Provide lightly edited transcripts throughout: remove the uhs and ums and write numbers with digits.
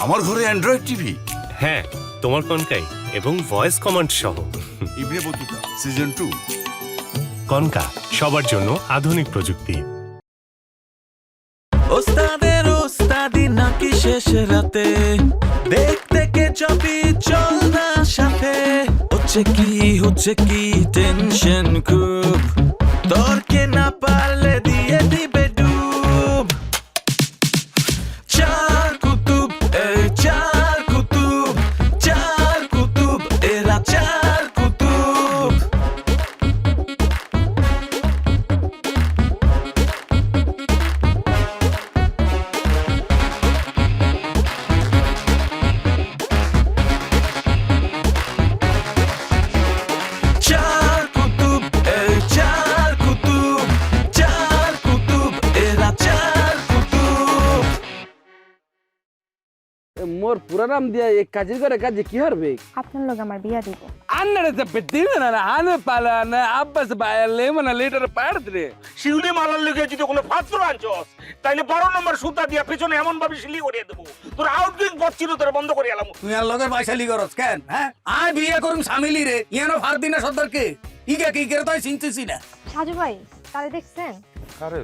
আমার ঘরে Android TV? হ্যাঁ, তোমার কনকাই এবং ভয়েস কমান্ড সহ। Ibn Battuta season 2। কনকা, সবার জন্য আধুনিক প্রযুক্তি। ওস্তাদের ওস্তাদি নাকি শেষ রাতে দেখতে কে চাপি চল না সাথে হচ্ছে কি টেনশন খুব তর্কে না পারলে দিয়ে দিবে ডুব চার কুতুব এই চার কুতুব এরা চার কুতুব চার কুতুব এই চার কুতুব এরা চার কুতুব মোর পুরা নাম দিয়া এক কাজের করে কাজে কি হারবে আপনার লোক আমার বিয়া দিব আন্নারে যে দিন না আনে পালা না আব্বাস বাইলে মানে লেটার পাড়দরে শিউলি মালার লেগে যদি কোনো পাত্র আনছস তাইলে 12 নম্বর সুতা দিয়া পেছনে এমন ভাবে শিলি করিয়ে দেবো তোর আউটগোয়িং পথ ছিল তোর বন্ধ করে এলাম। তুই আর লগের পয়সালি করস কেন? হ্যাঁ আয় বিয়ে করুম স্বামীলি রে ইয়ানো ফার দিনা সর্দারকে ইগে কি করে তাই চিনতেছি না। সাজু ভাই তাহলে দেখছেন আরে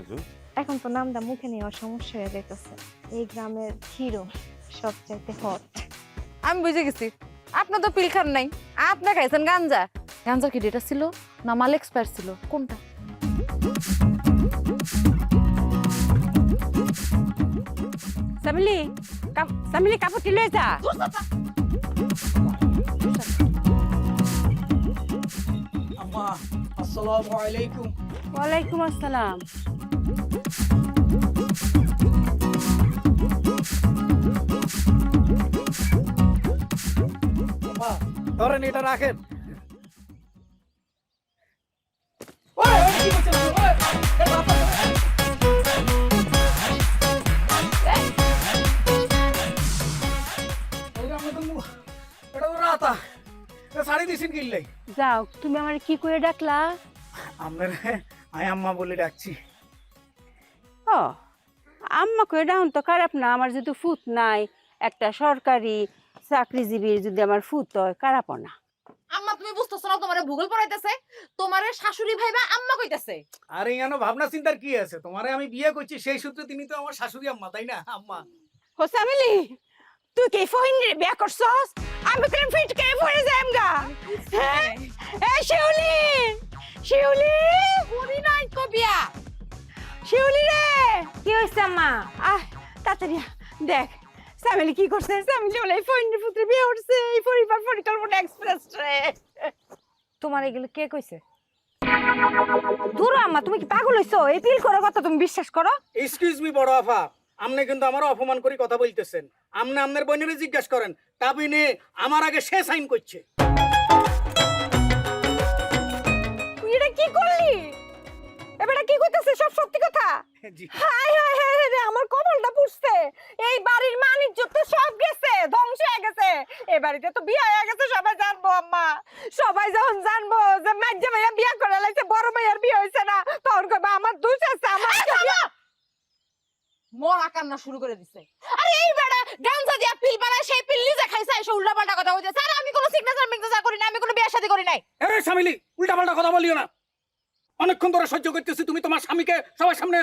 এখন তো নামটা মুখে নেওয়া সমস্যা হয়ে যাইতেছে এই গ্রামের হিরো সবচাইতে হট আমি বুঝে গেছি আপনার তো পিল খান নাই আপনি খাইছেন গাঞ্জা গাঞ্জার কি ডেটা ছিল না মাল এক্সপায়ার ছিল কোনটা সামিলি কাপড় লয়ে যা আম্মা আসসালামু আলাইকুম। ওয়ালাইকুম আসসালাম আম্মা ধরেন এটা রাখেন। শাড়ি দিছেন কিনলাই যাও তুমি আমার কি করে ডাকলা আপনার আয় আম্মা বলে ডাকছি। ও আম্মা কই ডাউন তো খারাপ না আমার যদি ফুট নাই একটা সরকারি চাকরিজীবীর যদি আমার ফুট হয় খারাপ না। আম্মা তুমি বুঝতেছ না তোমারে ভূগোল পড়াইতেছে তোমারে শাশুড়ি ভাইবা আম্মা কইতাছে আরে ইয়ানো ভাবনা চিন্তার কি আছে? তোমারে আমি বিয়ে করছি সেই সূত্রে তিনি তো আমার শাশুড়ি আম্মা তাই না? আম্মা হোসামিলি তুই কি ফোন রে বিয়া করছস? আমি কেন ফিট কে পড়ে যাইম গা? হ্যাঁ এই শিউলি করি নাই তো বিয়া শিউলি রে কি হইছে আম্মা আহ তাড়াতাড়ি দেখ সামিলি কি করছে? সামিলি বলে ফোন রে পুত্র বিয়ে করছে এই পরিবার পরিকল্পনা এক্সপ্রেস রে। তোমার এগুলো কে কইছে? দূর আম্মা তুমি কি পাগল হইছো? এই পিল করার কথা তুমি বিশ্বাস করো? এক্সকিউজ মি বড় আফা, আপনি কিন্তু আমারও অপমান করে কথা বলতেছেন। আপনি আপনার বোনেরে জিজ্ঞাসা করেন কাবিনে আমার আগে সে সাইন করছে। তুই এটা কি করলি? এবারে কি কইতাছে সব সত্যি কথা? জি হাই হাই হাই রে আমার কপালটা পুড়ছে। এই বাড়ির মানিজ্য তো সব গেছে, ধ্বংস হয়ে গেছে। এই বাড়িতে তো বিয়ে হয়ে গেছে সবাই জানবো আম্মা। সবাই যখন জানবো যে মাইজা ভাইয়া বিয়ে করে লাইছে বড় ভাইয়ার বিয়ে হইছে না তখন কইবা আমার দোষ আছে আমার মরা কান্না শুরু করে দিছে আরে এই বেড়া গাঞ্জা দিয়া পিল বানায় সেই পিল নিজে খাইছে এসে উল্টাপাল্টা কথা কইতেছে আরে আমি কোনো সিগনেচার করি না আমি কোনো বিয়ে শাদী করি নাই আরে স্বামীলি উল্টাপাল্টা কথা বলিও না। অনেকক্ষণ ধরে সহ্য করতেছি, তুমি তোমার স্বামীকে সবার সামনে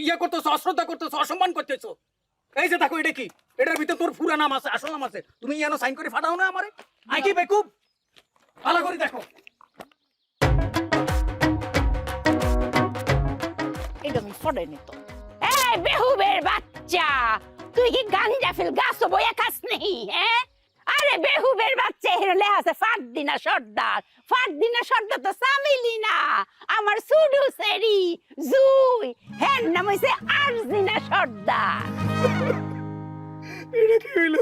ইয়ে করতেছো, অশ্রদ্ধা করতেছো, অসম্মান করতেছো। এই যে দেখো এটা কি, এটার ভিতরে তোর পুরা নাম আছে, আসল নাম আছে। তুমি ইয়ানো সাইন করে ফাটাও না আমারে? আই কি বেকুব? ভালো করে দেখো। এটা আমি ফড়াই নিত এই বেহুবের বাচ্চা তুই কি গাঞ্জা ফিল গাছ বইয়া খাস নেই? হ্যাঁ আরে বেহুবের বাচ্চা হেরলে আছে ফারদিনা সর্দার তো সামিলি না আমার সুডু সেরি জুই হের নাম হইছে আরজিনা সর্দার। এটা কি হইলো?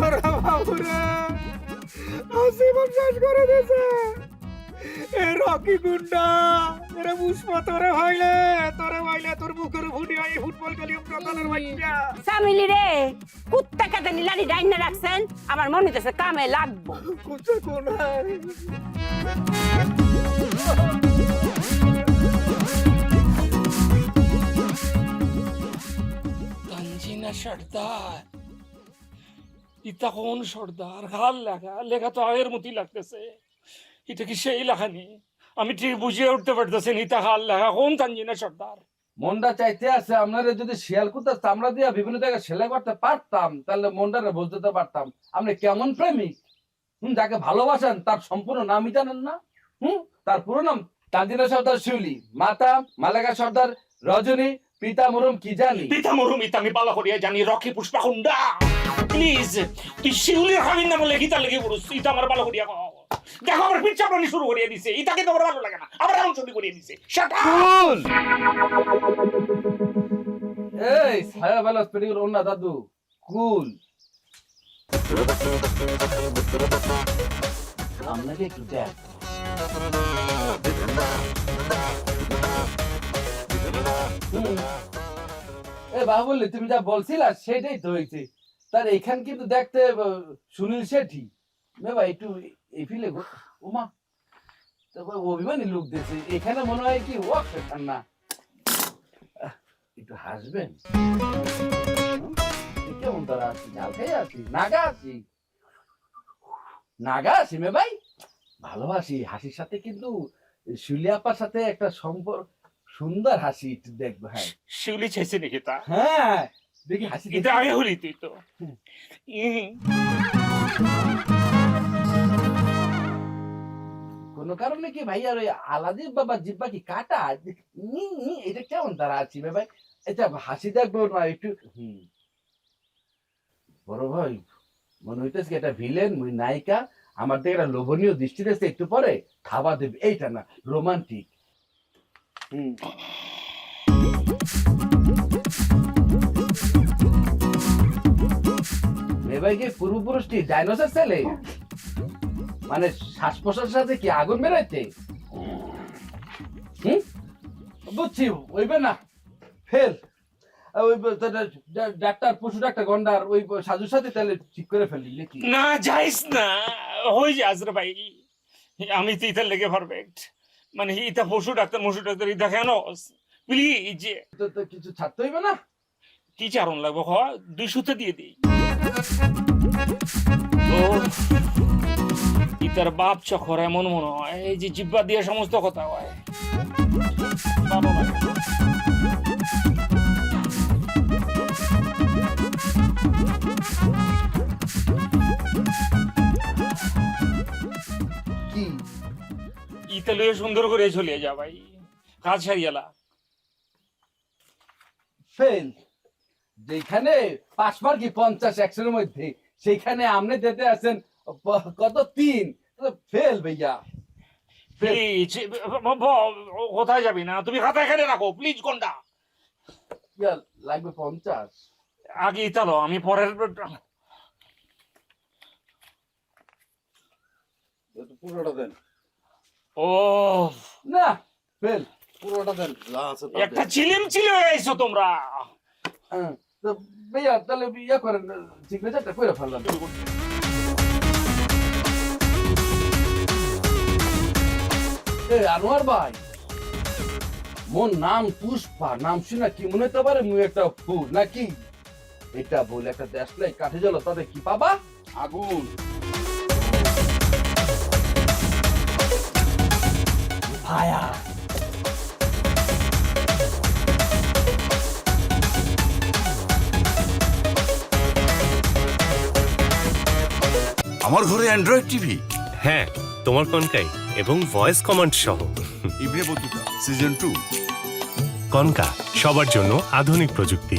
ওরা বাবুরা আসিবান শেষ করে দিয়েছে। এ রকি গুন্ডা এরা মুসমা তোরে হইলে তোর মুখের ফুটি হয় ফুটবল খেলি প্রধানের বাচ্চা। সামিলি রে কুত্তা কাটানি লাড়ি ডাইনা রাখছেন আমার মনে হইতেছে কামে লাগবো। কুত্তা কোন সর্দার ইতা কোন সর্দার গাল লেখা লেখা তো আগের মতই লাগতেছে এটা কি সেই লেখানি আমি ঠিক বুঝিয়ে উঠতে পারতেছি ইতা গাল লেখা কোন তানজিনা সর্দার মনটা চাইতে আছে আপনারা যদি শিয়াল কুত্তার চামড়া দিয়া বিভিন্ন জায়গায় সেলাই করতে পারতাম তাহলে মনটারে বলতে তো পারতাম আপনি কেমন প্রেমিক যাকে ভালোবাসেন তার সম্পূর্ণ নামই জানেন না তার পুরো নাম তানজিনা সর্দার শিউলি, মাতা মালেকা সর্দার রজনী, পিতা মরুম কি জানি। পিতা মরুমিতা আমি পালা করিয়া জানি রকি পুষ্পা হুন্ডা প্লিজ তুই শিউলির হামির নাম লেখিতা লেগে পড়ুস ইতা আমার ভালো করিয়া কও দেখো আমার পিচ্ছা প্রাণী শুরু করিয়া দিছে ইতাকে তো আমার ভালো লাগে না আবার এমন শুরু করিয়া দিছে শাট আপ এই ছায়া বেলা স্পেডিং ওর না দাদু কুল আপনাকে একটু দেখ এ বাবুলি তুমি যা বলছিলা সেটাই তো হয়েছে তার এখান কিন্তু দেখতে সুনীল শেঠি ভাই একটু এই ফিলে ওমা অভিমানী লোক দিয়েছে এখানে মনে হয় কি ও শেখান না একটু হাসবেন কেমন তারা আছি ঝাল খেয়ে আছি নাগা আছি নাগা আছি মে ভাই ভালোবাসি হাসির সাথে কিন্তু শিউলি আপার সাথে একটা সম্পর্ক সুন্দর হাসি একটু দেখবো হ্যাঁ শিউলি চাইছে নাকি তা হ্যাঁ দেখি হাসি এটা আগে হলি তুই তো কোন কারণে কি ভাই আর ওই আলাদিন বাবা জিব্বা কি কাটা এটা কেমন তারা আছি ভাই এটা হাসি দেখবো না একটু বড় ভাই মনে হইতেছে এটা ভিলেন মুই নায়িকা আমার দিকে একটা লোভনীয় দৃষ্টি দিয়েছে একটু পরে খাওয়া দেবে এইটা না রোমান্টিক মেয়েভাইকে পূর্বপুরুষটি ডাইনোসর ছেলে মানে শ্বাস প্রশ্বাসের সাথে কি আগুন বেরোচ্ছে বুঝছি ওইবে না ফেল ওই ডাক্তার পশু ডাক্তার গন্ডার ওই সাজুর সাথে তাহলে ঠিক করে ফেললি নাকি না যাইস না হয়ে যাস রে ভাই আমি তো ইতার লেগে পারফেক্ট মানে ইতা পশু ডাক্তার ইতা কেন প্লিজ তো কিছু ছাড়তে হইবে না কি চারণ লাগবে হ 200 দিয়ে দিই ও ইতার বাপ চখর এমন মনে হয় এই যে জিব্বা দিয়ে সমস্ত কথা হয় ভালো লাগে কি ইতা লইয়ে সুন্দর করে চলে যা ভাই কাজ সারিয়ালা ফেল যেখানে 5 মার্ক কি 50 100 এর মধ্যে সেখানে আপনি দিতে আছেন কত 3 ফেল ভাইয়া প্লিজ কোথায় যাবি না তুমি খাতা এখানে রাখো প্লিজ কোনটা লাগবে 50 আগে ইতালো আমি পরের পুরোটা দেন ও না ফেল পুরোটা দেন যা আছে তা একটা চিলিম চিলি হয়ে আইছো তোমরা তো ভাইয়া তাহলে ইয়া করেন সিগনেচারটা করে ফেললাম আনোয়ার ভাই মোর নাম পুষ্পা নাম শুনে কি মনে হতে পারে মুই একটা ফুল নাকি এটা বলে একটা দেশলাই কাঠে জ্বলো তাতে কি পাবা আগুন ভায়া আমার ঘরে অ্যান্ড্রয়েড টিভি হ্যাঁ তোমার কনকাই এবং ভয়েস কমান্ড সহ ইবনে বতুতা সিজন 2 কনকা সবার জন্য আধুনিক প্রযুক্তি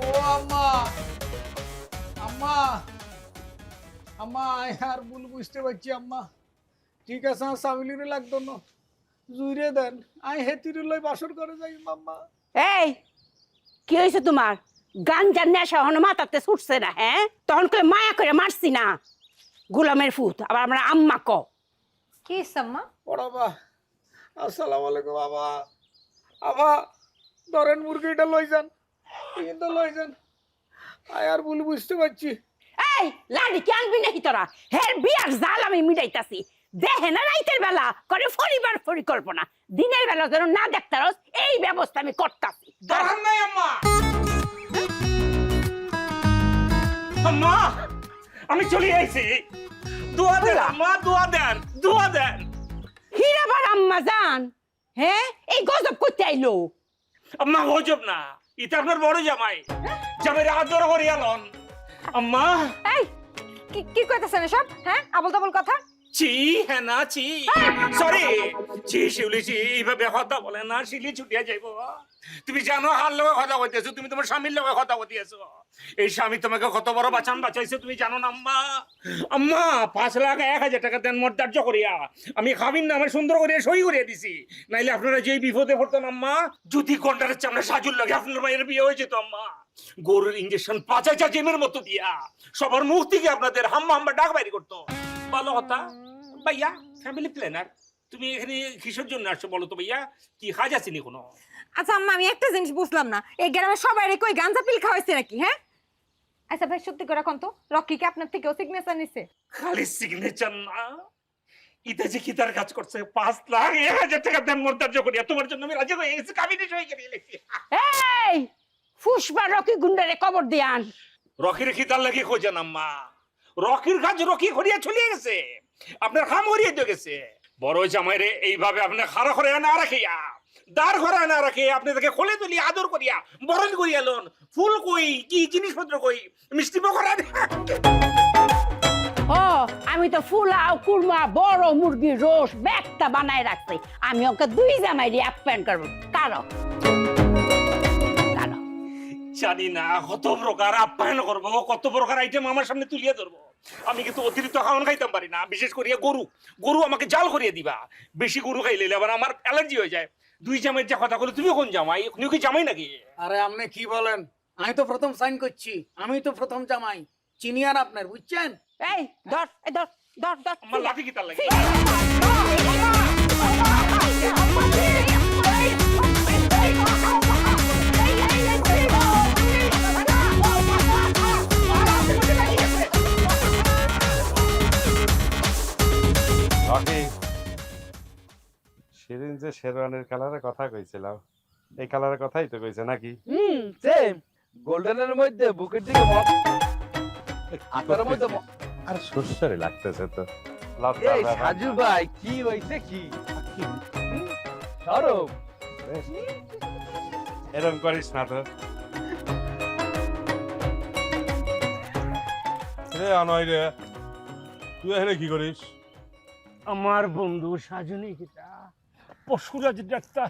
ও আম্মা আম্মা আম্মা আর ভুল বুঝতে পারছি আম্মা ঠিক আছে সাবিলিরে লাগতো না জুইরে দেন আই হেতিরে লই বাসর করে যাই আম্মা এই কি হয়েছে তোমার গাঞ্জার নেশা হন মাথাতে ছুটছে না হ্যাঁ তখন করে মায়া করে মারছি না গোলামের ফুট আবার আমরা আম্মা ক কি সাম্মা পড়াবা আসসালামু আলাইকুম বাবা আবা ধরেন মুরগিটা লই যান কিন্তু লই যান আয় আর ভুল বুঝতে পারছি এই লাড়ি কি আনবি নাকি তোরা হের বিয়ার জাল আমি মিটাইতাছি দেখে না রাইতের বেলা করে পরিবার পরিকল্পনা, দিনের বেলা যেন না দেখতে রস, এই ব্যবস্থা আমি করতাছি। দাঁড়ান নাই আম্মা। আম্মা আমি চলে আইছি, দোয়া দেন আম্মা, দোয়া দেন, দোয়া দেন। হীরাবার আম্মা জান, হ্যাঁ এই গজব করতে আইলো। আম্মা গজব না, এটা আপনার বড় জামাই, জামাইরে আদর করিয়া লন। আম্মা এই কি কইতাছেন এসব? হ্যাঁ আবল তাবল কথা। চি হ্যাঁ না চি, সরি চি শিউলি চি, এইভাবে কথা বলে না, শিলি ছুটিয়া যাইব। তুমি জানো হার লগে কথা কইতেছো, তুমি তোমার স্বামীর লগে কথা কইতেছো। এই স্বামী তোমাকে কত বড় বাঁচান বাঁচাইছে তুমি জানো না আম্মা? আম্মা 5 লাখ 1,000 টাকা দেন মোট ধার্য করিয়া, আমি খাবিন না আমার সুন্দর করিয়া সই করিয়া দিছি, নাইলে আপনারা যেই বিপদে পড়তেন আম্মা। যদি কন্ডারের চামড়া সাজুর লাগে আপনার মায়ের বিয়ে হয়ে যেত আম্মা। গরুর ইঞ্জেকশন 5,000 জিমের মতো দিয়া সবার মুখ থেকে আপনাদের হাম্মা হাম্মা ডাক বাইরে করতো। ভালো কথা ভাইয়া, ফ্যামিলি প্ল্যানার, তুমি এখানে কিসের জন্য আসছো বলো তো ভাইয়া? কি কাজ আছে নি কোনো? আচ্ছা আম্মা আমি একটা জিনিস বুঝলাম না, এই গ্রামে সবাই রে কই গাঁজা পিল খাওয়াইছে নাকি? হ্যাঁ আচ্ছা ভাই সত্যি করে কোন তো রকি কি আপনার থেকেও সিগনেচার নিছে? খালি সিগনেচার না, ইতে যে কিতার কাজ করছে 5 লাখ 1,000 টাকা দেন মর্যাদা করিয়া তোমার জন্য আমি রাজি হয়ে গেছি, কাবিনে সই করে লিখছি। এই ফুসবা রকি গুন্ডারে কবর দিয়ান। রকির খিতার লাগি খোঁজেন আম্মা, রকির কাজ রকি করিয়া চলে গেছে, আপনার খাম করিয়ে দিয়ে গেছে। বড় জামাইরে এইভাবে আপনি খাড়া করে না রাখিয়া, দাঁড় ঘরা না রাখে আপনি তাকে খোলে তুলি আদর করিয়া বরণ করিয়া লন। ফুল কই, কি জিনিসপত্র কই, মিষ্টি পকড়া। ও আমি তো ফুলাও কুরমা বড় মুরগির রোস ব্যাগটা বানায় রাখছি, আমি ওকে 2 জামাইরে আপ্যায়ন করবো। কারো কারো জানি না কত প্রকার আপ্যায়ন করবো, কত প্রকার আইটেম আমার সামনে তুলিয়ে ধরবো। আমি কিন্তু অতিরিক্ত খাওয়ান খাইতাম পারি না, বিশেষ করিয়া গরু। গরু আমাকে জাল করিয়ে দিবা, বেশি গরু খাইলে আবার আমার অ্যালার্জি হয়ে যায়। 2 জামাইয়ের যে কথা বলে, তুমি কোন জামাই? তুমি কি জামাই নাকি? আরে আপনি কি বলেন, আমি তো প্রথম সাইন করছি, আমি তো প্রথম জামাই, চিনিয়ান আপনার, বুঝছেন? এই ধর এই ধর ধর ধর আমার লাঠি কি তার লাগে? সেদিন যে শেরওয়ানির কালারের কথা কইছিলাম, এই কালারের কথাই তো কইছে নাকি? সেম গোল্ডেনের মধ্যে বুকের দিকে আকারের মধ্যে আর সুস্বাদু লাগতেছে তো। এই সাজু ভাই কি হইছে কি? সরব এরকম করিস না তো রে। আনয় রে, তুই এখানে কি করিস? আমার বন্ধু সাজনী কিতা পশুরাজ ডাক্তার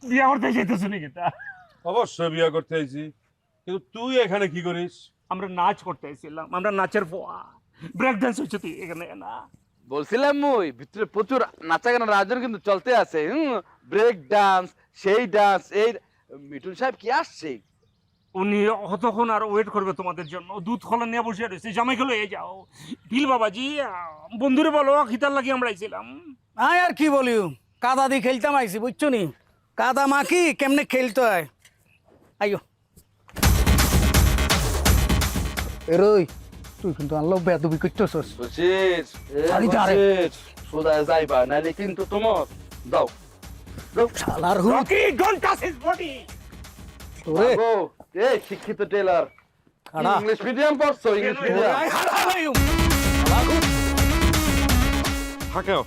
বিয়া করতে যেতেছ নি কিতা? অবশ্যই বিয়ে করতে আইছি, কিন্তু তুই এখানে কি করিস? আমরা নাচ করতে আইছিলাম, আমরা নাচের ফোয়া, ব্রেক ডান্স হচ্ছে তুই এখানে না? বলছিলাম মুই ভিতরে প্রচুর নাচা গানের আয়োজন কিন্তু চলতে আছে। ব্রেক ডান্স, সেই ডান্স। এই মিঠুন সাহেব কি আসছে? উনি কতক্ষণ আর ওয়েট করবে তোমাদের জন্য? দুধ খোলা নিয়ে বসে রয়েছে, জামাই খেলো এই যাও। বিল বাবাজি বন্ধুরে বলো খিতার লাগি আমরা আইছিলাম। আয় আর কি বলি, কাদা দিয়ে খেলতাম আইছি, বুঝছো নি? কাদা মাখি কেমনে খেলতে হয়। আইও এরই, তুই কিন্তু আল্লাহ বেয়াদবি করতেছস। বুঝছিস? আরে যা রে। সোজা যাইবা নাইলে কিন্তু তোমার দাও দাও শালার হুত Rocky don't touch his body. তোরে ও এই শিক্ষিত টেলার, খাড়া ইংলিশ মিডিয়াম পড়ছো? ইংলিশ মিডিয়াম থাকেও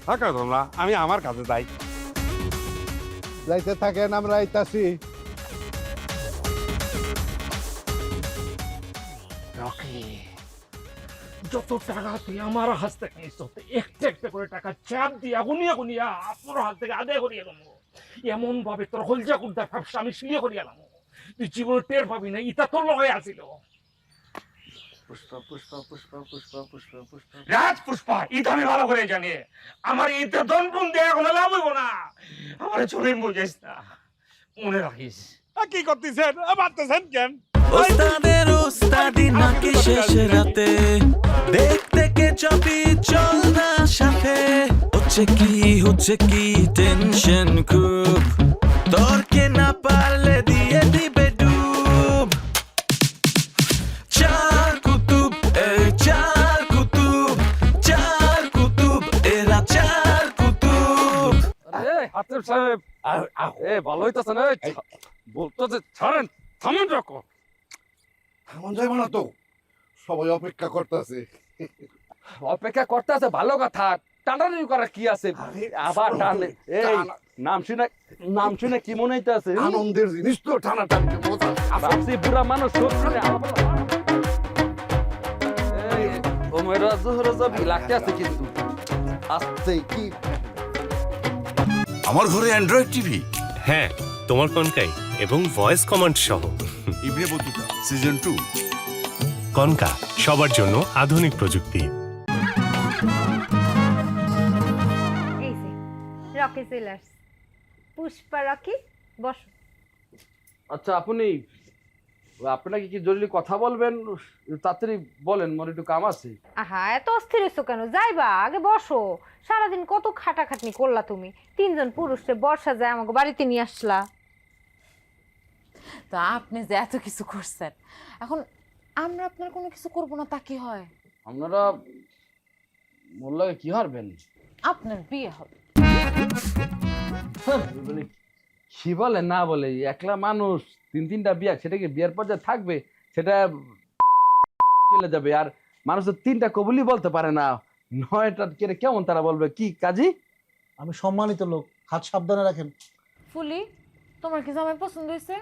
থাকেও তোমরা, আমি আমার কাছে যাই। যাইতে থাকেন, আমরা আইতাছি। রকি যত টাকা তুই আমার হাত থেকে নিস, একটা একটা করে টাকা চাপ দিয়া গুনিয়া গুনিয়া আপনার হাত থেকে আদায় করিয়ে দেবো। এমন ভাবে তোর হলজা কুর্দার ব্যবসা আমি শুয়ে করিয়ে দেবো, তুই জীবনে টের পাবি না। ইটা তোর লগাই আসিল পুষ্পা পুষ্পা পুষ্পা পুষ্পা পুষ্পা পুষ্পা রাজ পুষ্পা, ইটা আমি ভালো করে জানি। আমার ইটা দনপুন দেয়া কোনো লাভ হইব না, আমার চলিম বুঝাইস না, মনে রাখিস। কি করতেছেন? মারতেছেন কেন? ওস্তাদের ওস্তাদি নাকি শেষ রাতে দেখতে কে চাপি চল না সাথে। হচ্ছে কি টেনশন খুব, তর্কে না পারলে দিয়ে দিবে ডুব। চার কুতুব এই চার কুতুব, আতিফ সাহেব এ ভালো হইতাছে না বলতেছে ছাড়েন থামেন রাখো থামান যাইব না তো সবাই অপেক্ষা করতেছে অপেক্ষা করতে আছে ভালো কথা টানাটানি করার কি আছে আবার টানে এই নাম শুনে কি মনে হইতাছে আনন্দের জিনিস তো টানাটানি মজা ভাবছি বুড়া মানুষ সত্যি ওমেরা জোহরা জবি লাগতে আছে কিন্তু আস্তে কি আমার ঘরে অ্যান্ড্রয়েড টিভি হ্যাঁ তোমার কনকাই এবং ভয়েস কমান্ড সহ ইবনে বতুতা সিজন 2 কনকা সবার জন্য আধুনিক প্রযুক্তি। এই যে রকি সেলার্স পুষ্পা রকি বস। আচ্ছা আপনাকে কি জরুরি কথা বলবেন তাড়াতাড়ি বলেন মোর একটু কাম আছে। আহা এত অস্থির হইছো কেন যাইবা আগে বসো সারাদিন কত খাটাখাটনি করলা তুমি তিনজন পুরুষে বর্ষা যায় আমাকে বাড়িতে নিয়ে আসলা তা আপনি যে এত কিছু করছেন এখন আমরা আপনার কোনো কিছু করব না তা কি হয় আপনারা মোর লাগে কি হারবেন আপনার বিয়ে হবে কি বলে না বলে একলা মানুষ তিনটা বিয়া সেটা কি বিয়ার পর্যায়ে থাকবে সেটা চলে যাবে আর মানুষের তিনটা কবুলই বলতে পারে না নয়টা কেড়ে কেমন তারা বলবে কি কাজী আমি সম্মানিত লোক হাত সাবধানে রাখেন ফুলি তোমার কি জামাই পছন্দ হয়েছে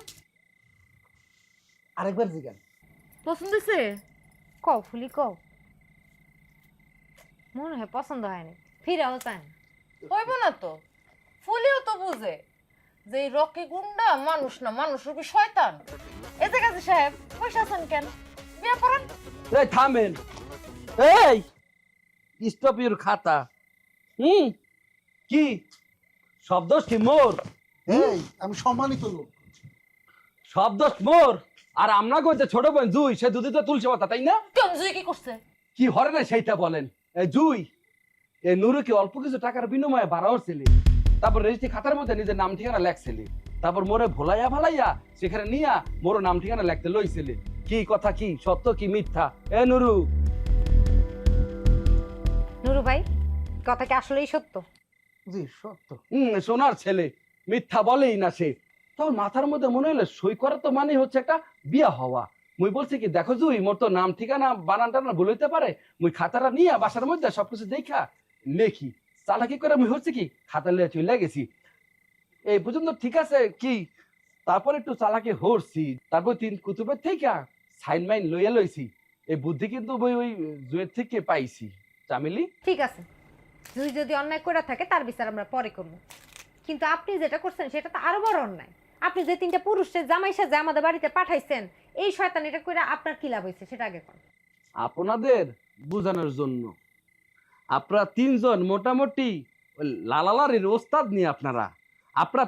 আরেকবার জিজ্ঞান পছন্দ হয়েছে কও ফুলি কও মনে হয় পছন্দ হয়নি ফিরাও চান হইব না তো ফুলিও তো বুঝে যে এই রকি গুন্ডা মানুষ না মানুষ রূপী শয়তান এতে কাজী সাহেব পয়সা আছেন কেন বিয়ে করেন এই থামেন এই স্টপ ইউর খাতা কি শব্দ কি মোর এই আমি সম্মানিত লোক শব্দ মোর আর আমরা কইতে ছোট বোন জুই সে দুধে তো তুলছে কথা তাই না কেন জুই কি করছে কি হরে না সেইটা বলেন এই জুই এই নুরু কি অল্প কিছু টাকার বিনিময়ে বাড়াও ছেলে তারপর রেজিস্ট্রি খাতার মধ্যে নিজের নাম ঠিকানা লেখছিলে তারপর মোরে ভোলাইয়া ভালাইয়া সেখানে নিয়া মোর নাম ঠিকানা লেখতে লইছিলে কি কথা কি সত্য কি মিথ্যা এ নুরু নুরু ভাই কথা কি আসলেই সত্য জি সত্য সোনার ছেলে মিথ্যা বলেই না সে তোর মাথার মধ্যে মনে হলো সই করা তো মানে হচ্ছে একটা বিয়া হওয়া মুই বলছি কি দেখো জুই মোর তো নাম ঠিকানা বানান টানা ভুল হইতে পারে মুই খাতাটা নিয়ে বাসার মধ্যে সবকিছু দেখা লেখি চালাকি করে মুই হচ্ছে কি খাতা লিয়ে চলে গেছি এই পর্যন্ত ঠিক আছে কি তারপর একটু চালাকি হরছি তারপর তিন কুতুবের থেকে সাইন মাইন লইয়া লইছি এই বুদ্ধি কিন্তু ওই জুয়ের থেকে পাইছি চামিলি ঠিক আছে জুই যদি অন্যায় করে থাকে তার বিচার আমরা পরে করবো কিন্তু আপনি যেটা করছেন সেটা তো আরো বড় অন্যায় আপনি যে তিনটা পুরুষের জামাই সাজে আমাদের বাড়িতে পাঠাইছেন এই শয়তান এটা করে আপনার কি লাভ হয়েছে সেটা আগে কোন আপনাদের বোঝানোর জন্য আপনারা তিনজন মোটামুটি লালালারির ওস্তাদ নিয়ে আপনারা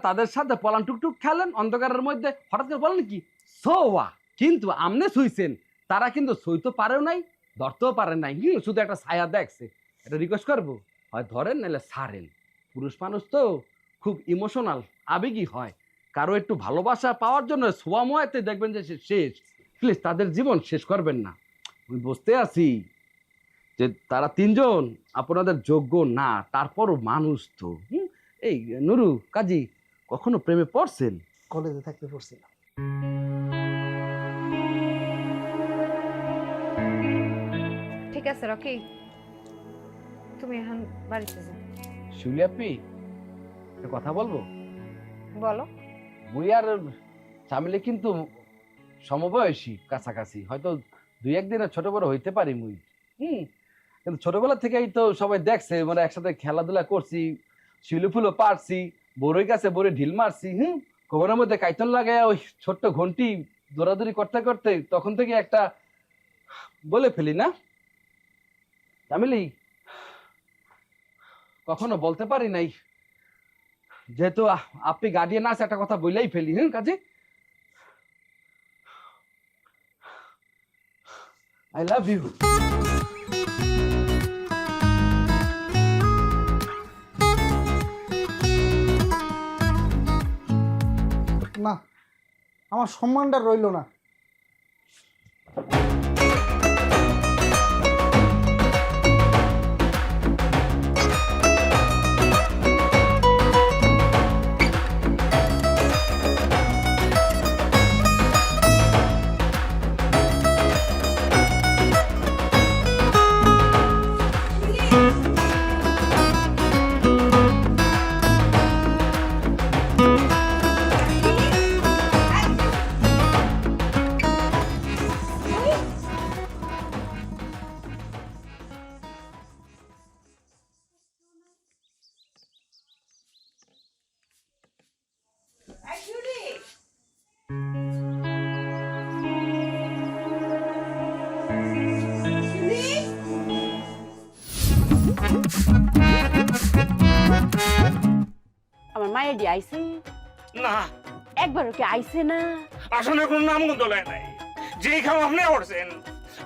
তাদের সাথে পলান টুকটুক খেলেন অন্ধকারের মধ্যে হঠাৎ করে বলেন কি সোয়া কিন্তু আমনে শুইছেন তারা কিন্তু সইতে পারেও নাই ধরতেও পারে নাই শুধু একটা ছায়া দেখছে এটা রিকোয়েস্ট করবো হয় ধরেন নাহলে ছাড়েন পুরুষ মানুষ তো খুব ইমোশনাল আবেগী হয় কারো একটু ভালোবাসা পাওয়ার জন্য সোয়া মোয়াতে দেখবেন যে সে শেষ প্লিজ তাদের জীবন শেষ করবেন না আমি বুঝতে আছি যে তারা তিনজন আপনাদের যোগ্য না তারপরও মানুষ তো এই নুরু কাজী কখনো প্রেমে পড়ছেন কলেজে থাকতে পড়ছিলাম ঠিক আছে রকি তুমি এখন বাড়িতে যাও শিউলিয়াপি একটা কথা বলবো বলো মুই আর চামিলে কিন্তু সমবয়সী কাছাকাছি হয়তো দুই একদিনে ছোট বড় হইতে পারি মুই কিন্তু ছোটবেলা থেকেই তো সবাই দেখছে মানে একসাথে খেলাধুলা করছি শিউলি ফুলও পারছি বড়ই গাছে বড়ে ঢিল মারছি কোমরের মধ্যে কাইতন লাগায় ওই ছোট্ট ঘন্টি দৌড়াদৌড়ি করতে করতে তখন থেকে একটা বলে ফেলি না চামিলি কখনো বলতে পারি নাই যেহেতু আপনি গার্ডিয়ান আছে একটা কথা বইলাই ফেলি কাজে আই লাভ ইউ না আমার সম্মানটা রইল না মায়ের আইছে? না একবারও কি আইছে না? আসলে কোনো নাম গন্ধ লয় নাই, যেই খাম আপনি করছেন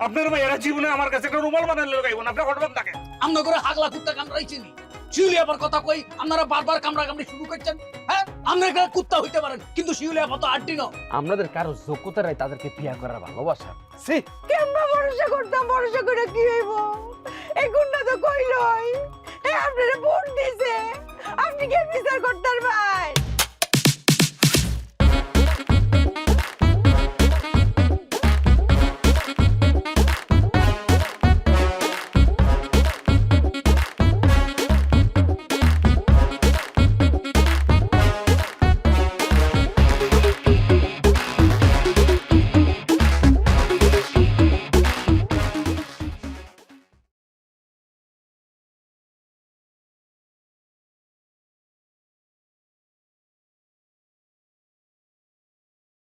আপনার মেয়েরা জীবনে আমার কাছে একটা রুমাল বানালে লাগাইব না, আপনি হঠাৎ থাকে আমরা করে হাগলা কুত্তা কামড়াইছি নি, শিউলি আবার কথা কই আপনারা বারবার কামড়া কামড়ি শুরু করছেন। হ্যাঁ আমরা এখানে কুত্তা হইতে পারেন কিন্তু শিউলি আবার তো আড্ডি না। আমাদের কারো যোগ্যতারাই তাদেরকে বিয়া করার ভালোবাসা। কেমবা ভরসা করতাম, ভরসা করে কি হইব? এই গুন্ডা তো কইলই আপনারা ভোট দিছে, আপনি কি বিচার করতে পারবা?